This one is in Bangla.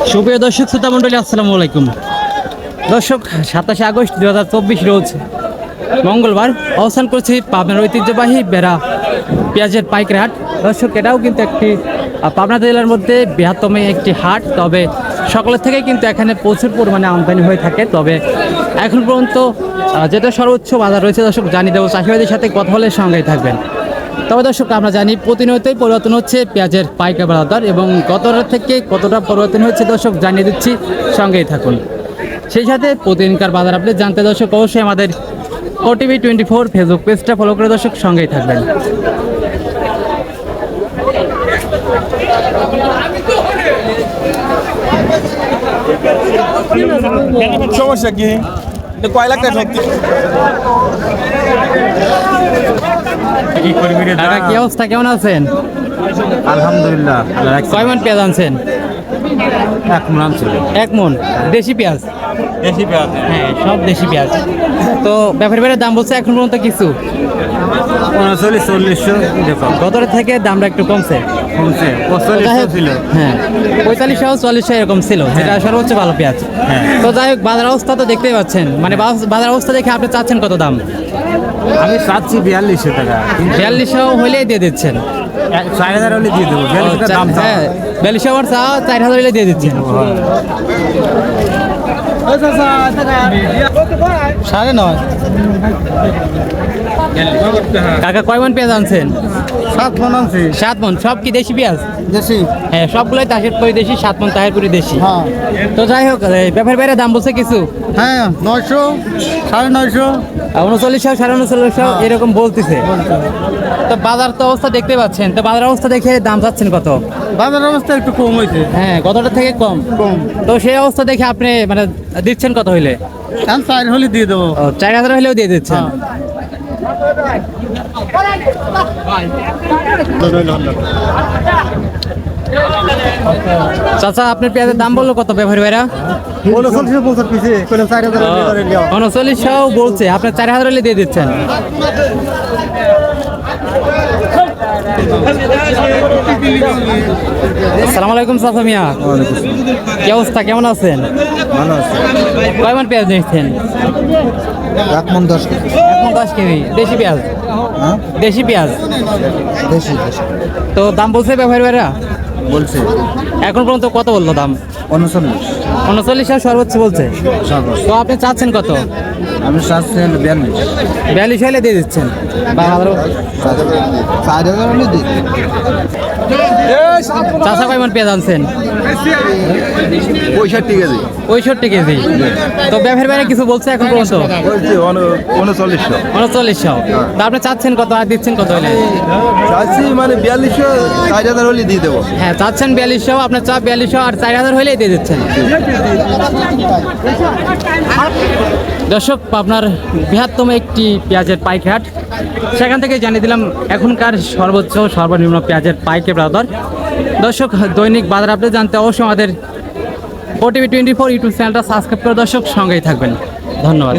সুপ্রিয় দর্শক শ্রোতা মণ্ডলী, আসসালামু আলাইকুম। দর্শক, 27 আগস্ট 2024 রোজ মঙ্গলবার অবস্থান করছি পাবনার ঐতিহ্যবাহী বেড়া পেঁয়াজের পাইকারি হাট। দর্শক, এটাও কিন্তু একটি পাবনা জেলার মধ্যে বৃহত্তম একটি হাট। তবে সকালের থেকেই কিন্তু এখানে প্রচুর পরিমাণে আমদানি হয়ে থাকে। তবে এখন পর্যন্ত যেটা সর্বোচ্চ বাজার রয়েছে দর্শক জানিয়ে দেবো, চাষিবাদের সাথে কথা বলে সঙ্গেই থাকবেন। তবে দর্শক, আমরা জানি প্রতিনিয়তই পরিবর্তন হচ্ছে পেঁয়াজের পাইকারি বাজার এবং গতটা থেকে কতটা পরিবর্তন হচ্ছে দর্শক জানিয়ে দিচ্ছি, সঙ্গেই থাকুন। সেই সাথে প্রতিদিনকার বাজার আপডেট জানতে দর্শক অবশ্যই আমাদের OTV 24 ফেসবুক পেজটা ফলো করে দর্শক সঙ্গেই থাকবেন। সমস্যা কি? কয় লাখ টাকা কি অবস্থা, কেমন আছেন? আলহামদুলিল্লাহ। কয় মন পেঁয়াজ আনছেন? 1 মণ আনছিল। 1 মন দেশি পেঁয়াজ? দেশি পেঁয়াজ, হ্যাঁ, সব দেশি পেঁয়াজ। তো ব্যাপারীর দাম বলছে এখন পর্যন্ত কিছু 39-40 দেখো। গতটা থেকে দামটা একটু কমছে। 45 ছিল। হ্যাঁ, 4500 4000 এরকম ছিল, যেটা সর্বোচ্চ ভালো পেঁয়াজ। হ্যাঁ। তো যাই হোক, বাজার অবস্থা তো দেখতেই পাচ্ছেন, মানে বাজার অবস্থা দেখে আপনি চাচ্ছেন কত দাম? আমি চাচ্ছি 4200 টাকা। 4200 হলেই দিয়ে দিচ্ছেন? 4000 হলে দিয়ে দেবো। 4200 দাম। হ্যাঁ, 4200 আমার চা, 4000 হলে দিয়ে দিচ্ছেন। 9.5 কাকা, কয় মন পেঁয়াজ আনছেন? 7 মণ আনছি। 7 মন। সব কি দেশি পেঁয়াজ? দেশি। হ্যাঁ, সবগুলোই তাহের করে দেশি। 7 মন তাহের করে দেশি। হ্যাঁ। তো যাই হোক, ব্যাপার বাইরে দাম বলছে কিছু? হ্যাঁ, 900, 950, 3900 3900 এরকম বলতেছে। তো বাজার তো অবস্থা দেখতে পাচ্ছেন, তো বাজার অবস্থা দেখে দাম চাচ্ছেন কত? বাজার অবস্থা একটু কম হয়েছে। হ্যাঁ, গতটা থেকে কম। তো সেই অবস্থা দেখে আপনি মানে দিচ্ছেন কত হইলে? 4 হলে দিয়ে দেবো। 4000 হলেও দিয়ে দিচ্ছেন? চাচা, আপনার পেঁয়াজের দাম বললো কত ব্যাপারী ভাইরা? 3900 বলছে, আপনার 4000 হলে দিয়ে দিচ্ছেন? আসসালামু আলাইকুম চাচা মিয়া, কি অবস্থা, কেমন আছেন? ভালো আছে। কয় মণ পেঁয়াজ নিয়েছেন? 1 মণ 10 কেজি। 1 মণ 10 কেজি দেশি পেঁয়াজ? হ্যাঁ, দেশি পেঁয়াজ। দেশি। তো দাম বলছে ব্যাপারী ভাইরা? বলছে এখন পর্যন্ত কত বললো দাম? 39। 39 সর্বোচ্চ বলছে। তো আপনি চাচ্ছেন কত? আমি চাচ্ছি 42। 42 হলে দিয়ে দিচ্ছেন? বা 4000 হলে দিই। চাচা, কয় মণ পেঁয়াজ আনছেন? 65 কেজি। 65 কেজি। তো ব্যাপারী ভাইরা কিছু বলছে এখন পর্যন্ত? বলছি 3900। 3900। তা আপনি চাচ্ছেন কত আর দিচ্ছেন কত হলে? চাচ্ছি মানে 4200, 4000 হলে দিয়ে দেবো। হ্যাঁ, চাচ্ছেন 4200, আপনার চা 4200 আর 4000 হলেই দিয়ে দিচ্ছেন। দর্শক, আপনার বৃহত্তম একটি পেঁয়াজের পাইকারি হাট, সেখান থেকে জানিয়ে দিলাম এখনকার সর্বোচ্চ সর্বনিম্ন পেঁয়াজের পাইকারি বাজার। দর্শক, দৈনিক বাজার আপডেট জানতে অবশ্যই আমাদের OTV 24 ইউটিউব চ্যানেলটা সাবস্ক্রাইব করে দর্শক সঙ্গেই থাকবেন। ধন্যবাদ।